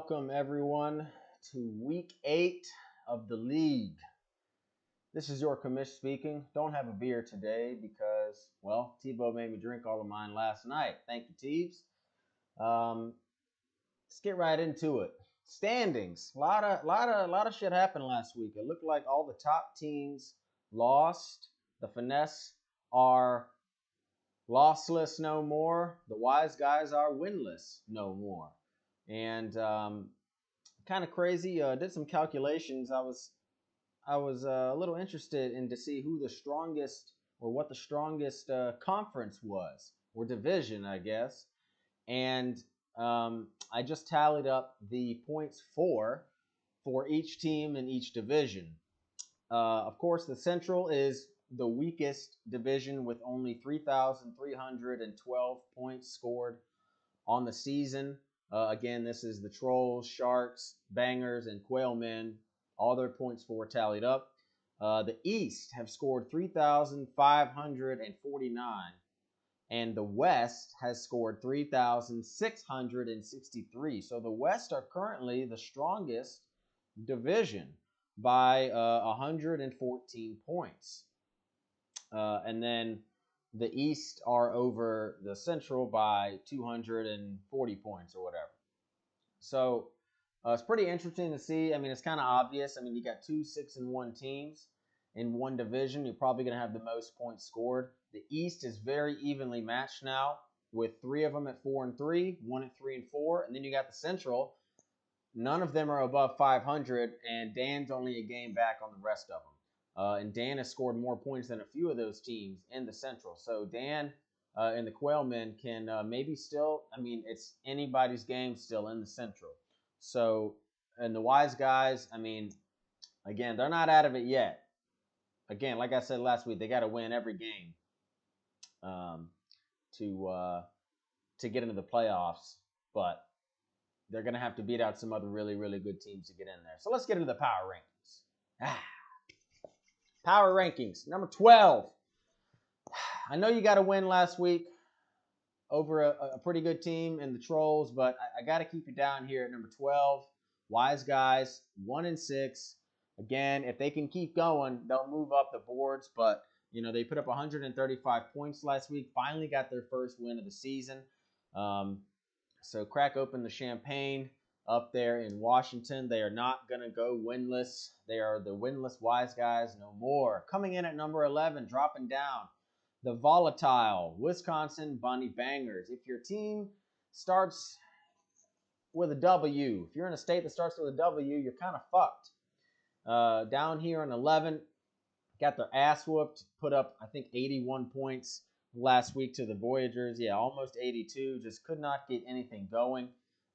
welcome everyone to week 8 of the league. This is your commish speaking. Don't have a beer today because, well, Tebow made me drink all of mine last night. Thank you, Teebs. Let's get right into it. Standings. A lot of shit happened last week. It looked like all the top teams lost. The finesse are lossless no more. The wise guys are winless no more. And kind of crazy. Did some calculations. I was a little interested in to see who the strongest or what the strongest conference was or division, I guess. And I just tallied up the points for each team in each division. Of course, the Central is the weakest division with only 3,312 points scored on the season. Again, this is the Trolls, Sharks, Bangers, and Quailmen. All their points for tallied up. The East have scored 3,549, and the West has scored 3,663. So the West are currently the strongest division by 114 points. And then the East are over the Central by 240 points or whatever. So it's pretty interesting to see. I mean, it's kind of obvious. I mean, you got 2 6-1 teams in one division. You're probably going to have the most points scored. The East is very evenly matched now, with 3 of them at 4-3, 1 at 3-4, and then you got the Central. None of them are above 500, and Dan's only a game back on the rest of them. And Dan has scored more points than a few of those teams in the Central. So Dan and the Quailmen can maybe still, I mean, it's anybody's game still in the Central. So, and the Wise guys, I mean, again, they're not out of it yet. Again, like I said last week, they got to win every game to get into the playoffs. But they're going to have to beat out some other really, really good teams to get in there. So let's get into the power rankings. Power rankings. Number 12. I know you got a win last week over a pretty good team in the Trolls, but I got to keep you down here at number 12. Wise guys, 1-6. Again, if they can keep going, they'll move up the boards. But, you know, they put up 135 points last week. Finally got their first win of the season. So crack open the champagne up there in Washington. They are not going to go winless. They are the winless Wise guys no more. Coming in at number 11, dropping down, the volatile Wisconsin Bunny Bangers. If your team starts with a W, if you're in a state that starts with a W, you're kind of fucked. Down here in 11, got their ass whooped, put up, I think, 81 points last week to the Voyagers. Yeah, almost 82. Just could not get anything going.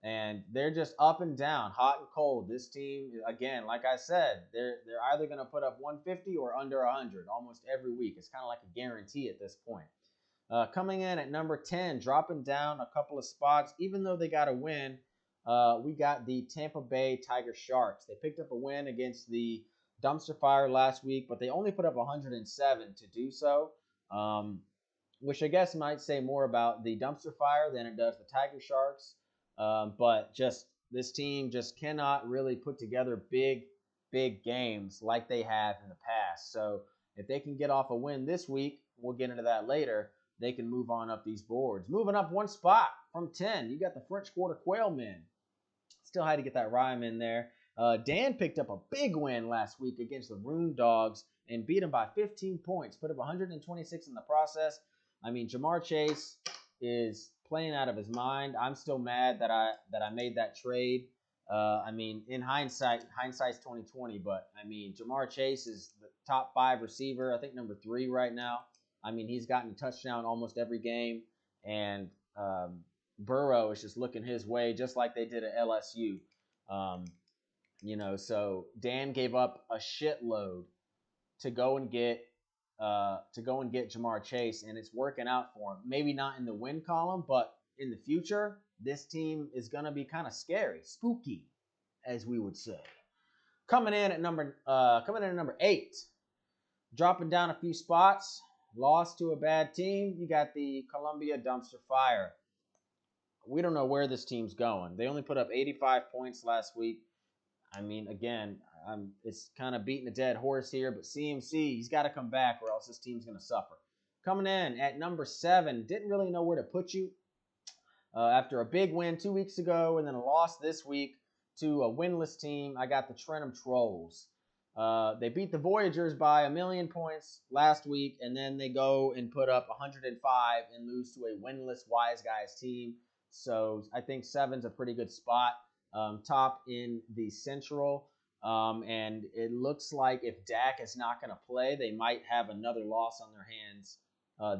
And they're just up and down, hot and cold. This team, again, like I said, they're either going to put up 150 or under 100 almost every week. It's kind of like a guarantee at this point. Coming in at number 10, dropping down a couple of spots, even though they got a win, we got the Tampa Bay Tiger Sharks. They picked up a win against the Dumpster Fire last week, but they only put up 107 to do so, which I guess might say more about the Dumpster Fire than it does the Tiger Sharks. But just this team just cannot really put together big games like they have in the past. So if they can get off a win this week, we'll get into that later, they can move on up these boards. Moving up one spot from 10, you got the French Quarter Quailmen. Still had to get that rhyme in there. Dan picked up a big win last week against the Rune Dogs and beat them by 15 points. Put up 126 in the process. I mean, Ja'Marr Chase is playing out of his mind. I'm still mad that I made that trade. I mean, in hindsight's 2020, but I mean, Ja'Marr Chase is the top 5 receiver. I think number 3 right now. I mean, he's gotten a touchdown almost every game, and Burrow is just looking his way, just like they did at LSU. You know, so Dan gave up a shitload to go and get Ja'Marr Chase, and it's working out for him. Maybe not in the win column, but in the future, this team is gonna be kind of scary, spooky, as we would say. Coming in at number 8, dropping down a few spots, lost to a bad team. You got the Columbia Dumpster Fire. we don't know where this team's going. They only put up 85 points last week. I mean, again, it's kind of beating a dead horse here, but CMC, he's got to come back or else this team's going to suffer. Coming in at number 7, didn't really know where to put you. After a big win 2 weeks ago and then a loss this week to a winless team, I got the Trentham Trolls. They beat the Voyagers by 1,000,000 points last week, and then they go and put up 105 and lose to a winless Wise Guys team. So I think 7's a pretty good spot. Top in the Central. And it looks like if Dak is not going to play, they might have another loss on their hands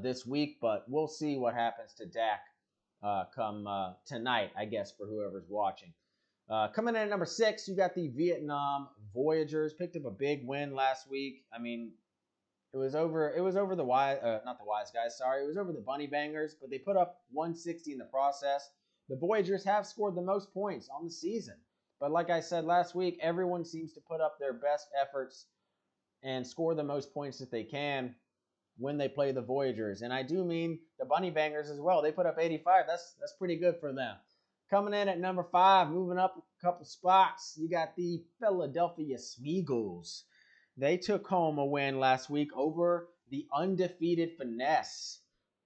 this week. But we'll see what happens to Dak come tonight, I guess, for whoever's watching. Coming in at number 6, you got the Vietnam Voyagers. Picked up a big win last week. I mean, it was over the not the Wise Guys, sorry. It was over the Bunny Bangers, but they put up 160 in the process. The Voyagers have scored the most points on the season. But like I said last week, everyone seems to put up their best efforts and score the most points that they can when they play the Voyagers. And I do mean the Bunny Bangers as well. They put up 85. That's pretty good for them. Coming in at number 5, moving up a couple spots, you got the Philadelphia Smeagol's. They took home a win last week over the undefeated Finesse.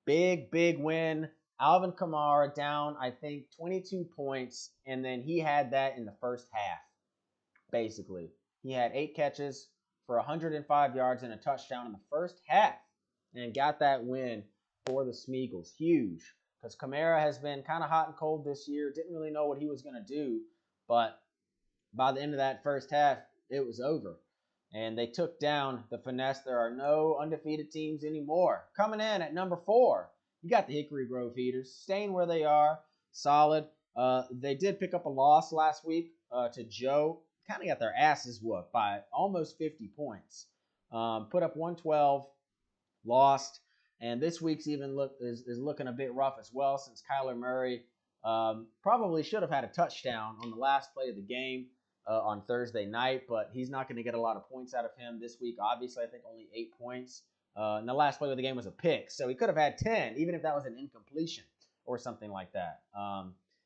Big win. Alvin Kamara down, I think, 22 points, and then he had that in the first half, basically. He had 8 catches for 105 yards and a touchdown in the first half and got that win for the Smeagol's. Huge, because Kamara has been kind of hot and cold this year. Didn't really know what he was going to do, but by the end of that first half, it was over. And they took down the Finesse. There are no undefeated teams anymore. Coming in at number 4, you got the Hickory Grove Heaters, staying where they are, solid. They did pick up a loss last week to Joe. Kind of got their asses whooped by almost 50 points. Put up 112, lost. And this week's even is looking a bit rough as well, since Kyler Murray probably should have had a touchdown on the last play of the game on Thursday night, but he's not going to get a lot of points out of him this week. Obviously, I think only 8 points. And the last play of the game was a pick, so he could have had 10, even if that was an incompletion or something like that.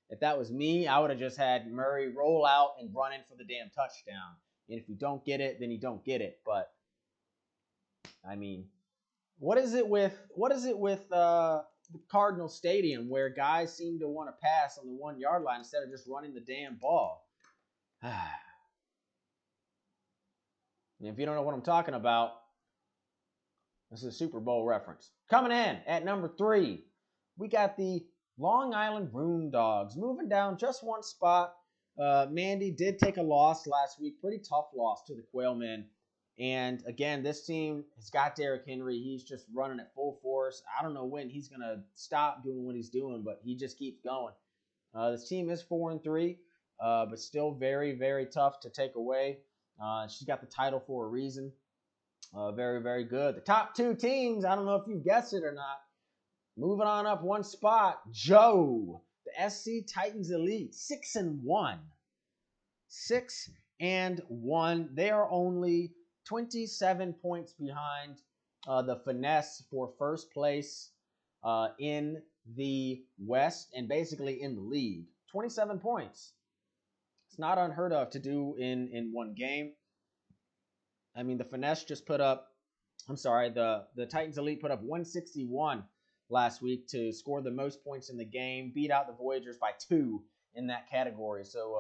If that was me, I would have just had Murray roll out and run in for the damn touchdown. And if you don't get it, then you don't get it. But I mean, what is it with the Cardinal Stadium where guys seem to want to pass on the 1-yard line instead of just running the damn ball? And if you don't know what I'm talking about, this is a Super Bowl reference. Coming in at number 3, we got the Long Island Room Dogs moving down just one spot. Mandy did take a loss last week, pretty tough loss to the Quailmen. And again, this team has got Derrick Henry. He's just running at full force. I don't know when he's going to stop doing what he's doing, but he just keeps going. This team is 4-3, but still very tough to take away. She's got the title for a reason. Very good. The top 2 teams, I don't know if you've guessed it or not. Moving on up one spot, Joe, the SC Titans Elite, 6-1. 6-1. They are only 27 points behind the Finesse for first place in the West and basically in the league. 27 points. It's not unheard of to do in one game. I mean, the Finesse just put up, the Titans Elite put up 161 last week to score the most points in the game, beat out the Voyagers by 2 in that category. So,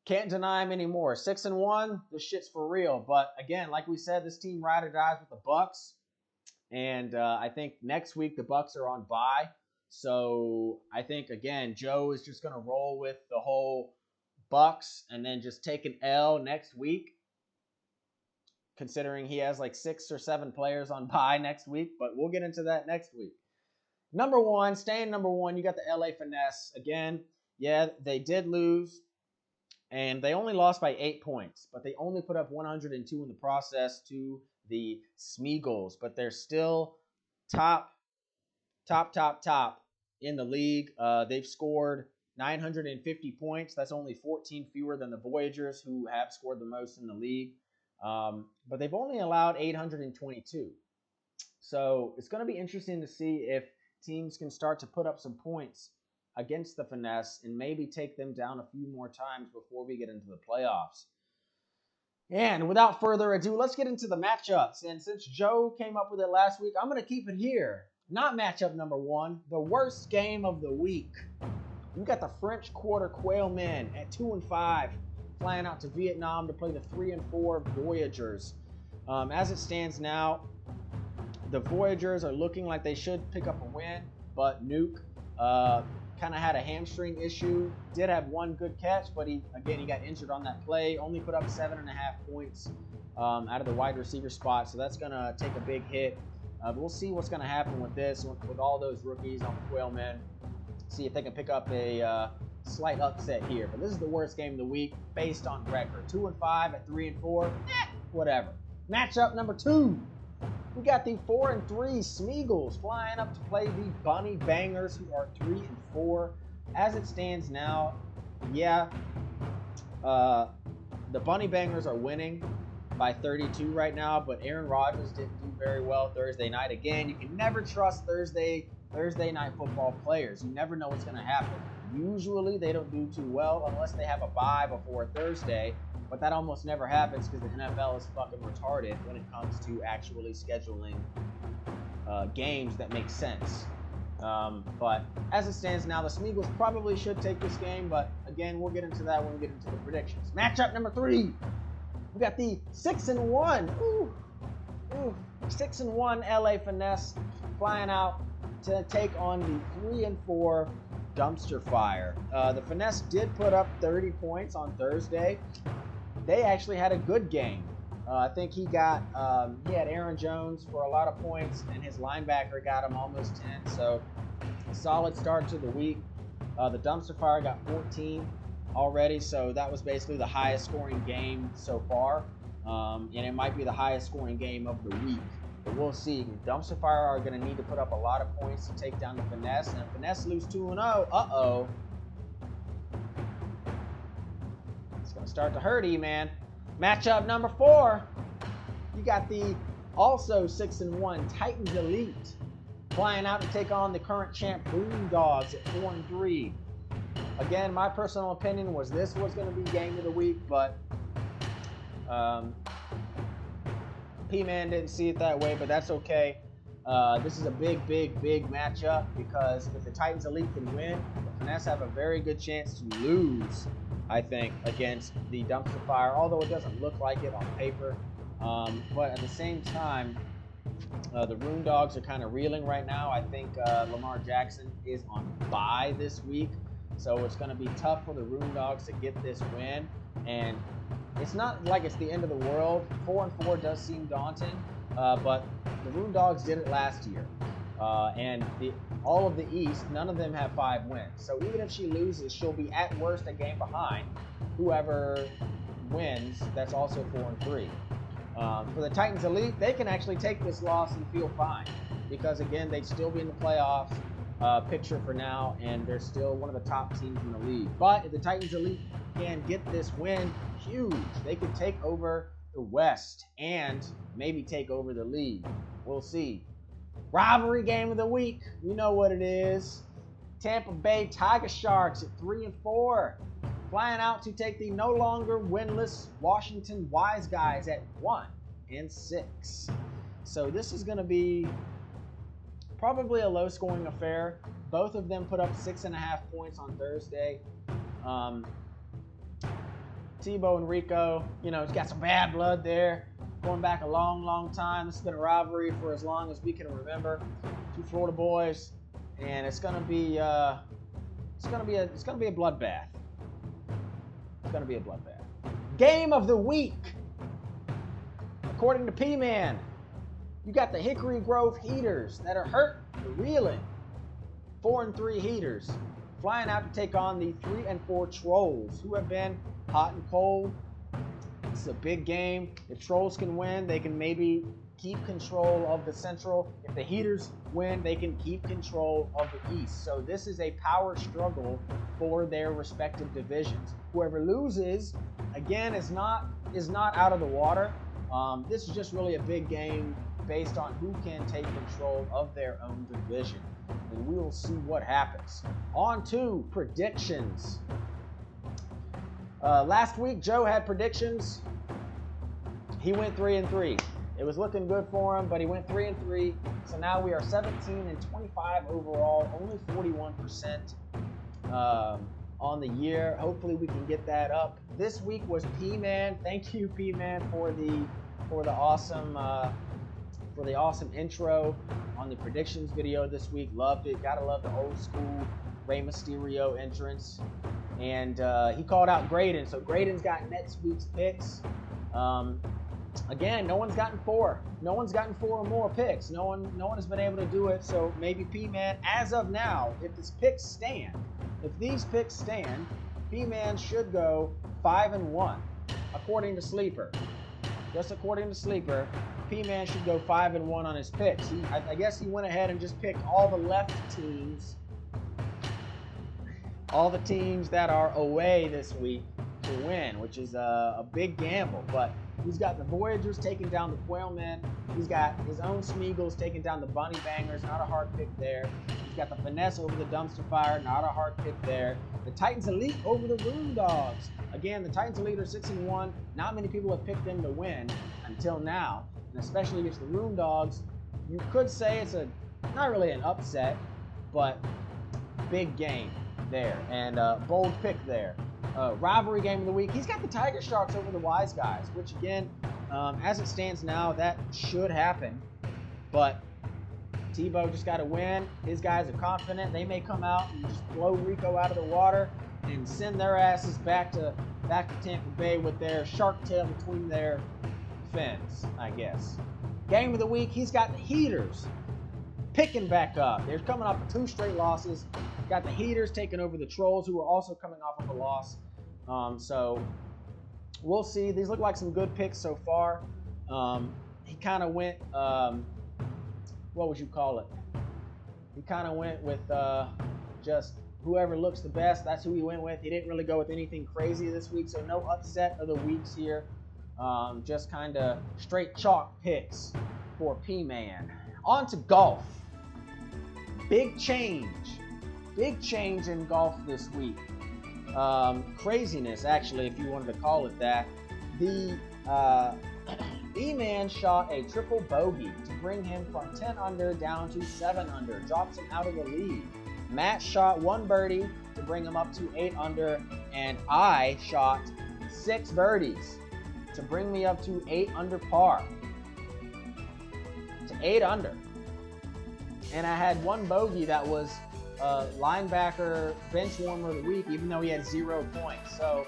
can't deny them anymore. 6-1, this shit's for real. But again, like we said, this team ride or dies with the Bucks. And I think next week the Bucks are on bye. So I think, again, Joe is just going to roll with the whole Bucks and then just take an L next week, considering he has like 6 or 7 players on bye next week. But we'll get into that next week. Number 1, staying number 1, you got the LA Finesse. Again, yeah, they did lose. And they only lost by 8 points, but they only put up 102 in the process to the Smeagol's. But they're still top in the league. They've scored 950 points. That's only 14 fewer than the Voyagers, who have scored the most in the league. But they've only allowed 822. So it's going to be interesting to see if teams can start to put up some points against the Finesse and maybe take them down a few more times before we get into the playoffs. And without further ado, let's get into the matchups. And since Joe came up with it last week, I'm going to keep it here. Not matchup number 1, the worst game of the week. We got the French Quarter Quail Men at 2-5, flying out to Vietnam to play the 3-4 Voyagers. As it stands now, the Voyagers are looking like they should pick up a win, but Nuke kind of had a hamstring issue. Did have one good catch, but he got injured on that play. Only put up 7.5 points out of the wide receiver spot, so that's going to take a big hit. But we'll see what's going to happen with this, with all those rookies on the Quail Men. See if they can pick up a slight upset here. But this is the worst game of the week based on record. 2-5 at 3-4, whatever. Matchup number 2. We got the 4-3 Smeagol's flying up to play the Bunny Bangers, who are 3-4. As it stands now, yeah, the Bunny Bangers are winning by 32 right now, but Aaron Rodgers didn't do very well Thursday night. Again, you can never trust Thursday night football players. You never know what's going to happen. Usually they don't do too well unless they have a bye before Thursday, but that almost never happens because the NFL is fucking retarded when it comes to actually scheduling games that make sense. But as it stands now, the Smeagol's probably should take this game, but again, we'll get into that when we get into the predictions. Matchup number 3. We got the 6-1, 6-1 LA Finesse flying out to take on the 3-4 Dumpster Fire. The Finesse did put up 30 points on Thursday. They actually had a good game. I think he had Aaron Jones for a lot of points, and his linebacker got him almost 10. So a solid start to the week. The Dumpster Fire got 14 already, so that was basically the highest scoring game so far, and it might be the highest scoring game of the week, but we'll see. Dumpster Fire are going to need to put up a lot of points to take down the Finesse, and if Finesse lose 2-0, it's going to start to hurt you, man. Matchup number 4, you got the also 6-1 Titans Elite flying out to take on the current champ Boondogs at 4-3. Again, my personal opinion was this was going to be game of the week, but P-Man didn't see it that way, but that's okay. This is a big matchup because if the Titans Elite can win, the Finesse have a very good chance to lose, I think, against the Dumpster Fire, although it doesn't look like it on paper. But at the same time, the Boondogs are kind of reeling right now. I think Lamar Jackson is on bye this week. So it's going to be tough for the Boondogs to get this win, and it's not like it's the end of the world. 4-4 does seem daunting, but the Boondogs did it last year, and all of the East, none of them have 5 wins. So even if she loses, she'll be at worst a game behind whoever wins. That's also 4-3. For the Titans Elite, they can actually take this loss and feel fine because again, they'd still be in the playoffs. Picture for now, and they're still one of the top teams in the league. But if the Titans Elite can get this win, huge. They could take over the West and maybe take over the league. We'll see. Rivalry game of the week. You know what it is. Tampa Bay Tiger Sharks at 3-4, flying out to take the no longer winless Washington Wise Guys at 1-6. So this is going to be probably a low-scoring affair. Both of them put up 6.5 points on Thursday. Tebow and Rico, it's got some bad blood there, going back a long time. This has been a rivalry for as long as we can remember. 2 Florida boys, and it's gonna be a bloodbath. It's gonna be a bloodbath. Game of the week, according to P-Man. You got the Hickory Grove Heaters that are hurt, they're reeling. 4-3 Heaters flying out to take on the 3-4 Trolls, who have been hot and cold. This is a big game. If Trolls can win, they can maybe keep control of the Central. If the Heaters win, they can keep control of the East. So this is a power struggle for their respective divisions. Whoever loses, again, is not out of the water. This is just really a big game based on who can take control of their own division. and we will see what happens. On to predictions. Last week, Joe had predictions. He went 3-3. It was looking good for him, but he went 3-3. So now we are 17-25 overall, only 41% on the year. Hopefully we can get that up. This week was P-Man. Thank you, P-Man, for the awesome intro on the predictions video this week. Loved it. Gotta love the old school Rey Mysterio entrance. And he called out Graydon. So Graydon's got next week's picks. Again, no one's gotten 4. No one's gotten 4 or more picks. No one has been able to do it. So maybe P-Man, as of now, if these picks stand, P-Man should go 5-1, according to Sleeper. Just according to Sleeper, P-Man should go 5-1 on his picks. I guess he went ahead and just picked all the left teams, all the teams that are away this week to win, which is a big gamble. But he's got the Voyagers taking down the Quailmen. He's got his own Smeagol's taking down the Bunny Bangers. Not a hard pick there. He's got the Finesse over the Dumpster Fire. Not a hard pick there. The Titans Elite over the Room Dogs. Again, the Titans Elite are 6-1. Not many people have picked them to win until now, and especially against the Room Dogs. You could say it's not really an upset, but big game there, and bold pick there. Rivalry game of the week. He's got the Tiger Sharks over the Wise Guys, which again, as it stands now, that should happen. But Tebow just got to win. His guys are confident. They may come out and just blow Rico out of the water and send their asses back to Tampa Bay with their shark tail between their fins, I guess. Game of the week. He's got the Heaters picking back up. They're coming off of 2 straight losses. Got the Heaters taking over the Trolls, who are also coming off of a loss. So we'll see. These look like some good picks so far. He kind of went, what would you call it? He kind of went with just whoever looks the best. That's who he went with. He didn't really go with anything crazy this week, so no upset of the weeks here. Just kind of straight chalk picks for P-Man. On to golf. Big change in golf this week. Craziness, actually, if you wanted to call it that. The E-Man shot a triple bogey to bring him from 10 under down to 7 under, drops him out of the lead. Matt shot 1 birdie to bring him up to 8 under, and I shot 6 birdies to bring me up to 8 under par. To 8 under. And I had 1 bogey that was linebacker bench warmer of the week, even though he had 0 points. So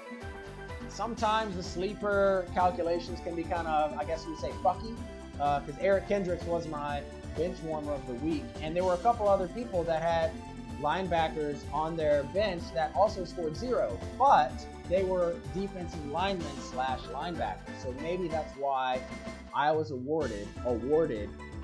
sometimes the sleeper calculations can be kind of, I guess you would say, fucky, because Eric Kendricks was my bench warmer of the week. And there were a couple other people that had linebackers on their bench that also scored 0, but they were defensive linemen / linebackers. So maybe that's why I was awarded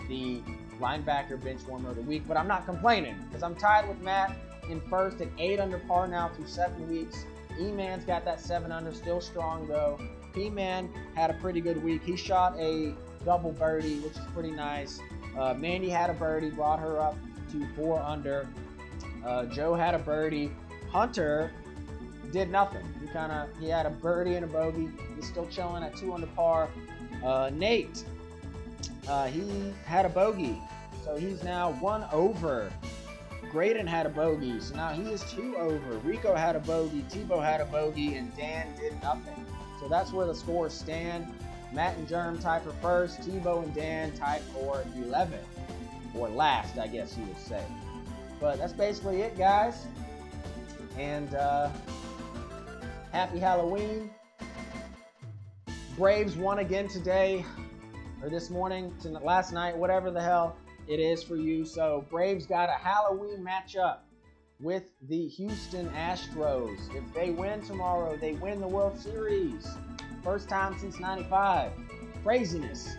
the linebacker bench warmer of the week. But I'm not complaining, because I'm tied with Matt in first at 8 under par now through 7 weeks. E-Man's got that 7 under, still strong though. P-Man had a pretty good week. He shot a double birdie, which is pretty nice. Mandy had a birdie, brought her up to 4 under. Joe had a birdie. Hunter did nothing. He had a birdie and a bogey. He's still chilling at 2 under par. Nate, he had a bogey, so he's now 1 over. Graydon had a bogey, so now he is 2 over. Rico had a bogey, Tebow had a bogey, and Dan did nothing. So that's where the scores stand. Matt and Germ tied for first. Tebow and Dan tied for 11th, or last, I guess you would say. But that's basically it, guys. And happy Halloween. Braves won again today, or this morning, last night, whatever the hell it is for you. So Braves got a Halloween matchup with the Houston Astros. If they win tomorrow, they win the World Series. First time since '95. Craziness.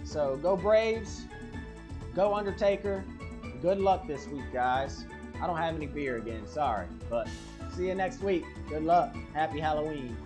So go Braves. Go Undertaker. Good luck this week, guys. I don't have any beer again, sorry. But see you next week. Good luck. Happy Halloween.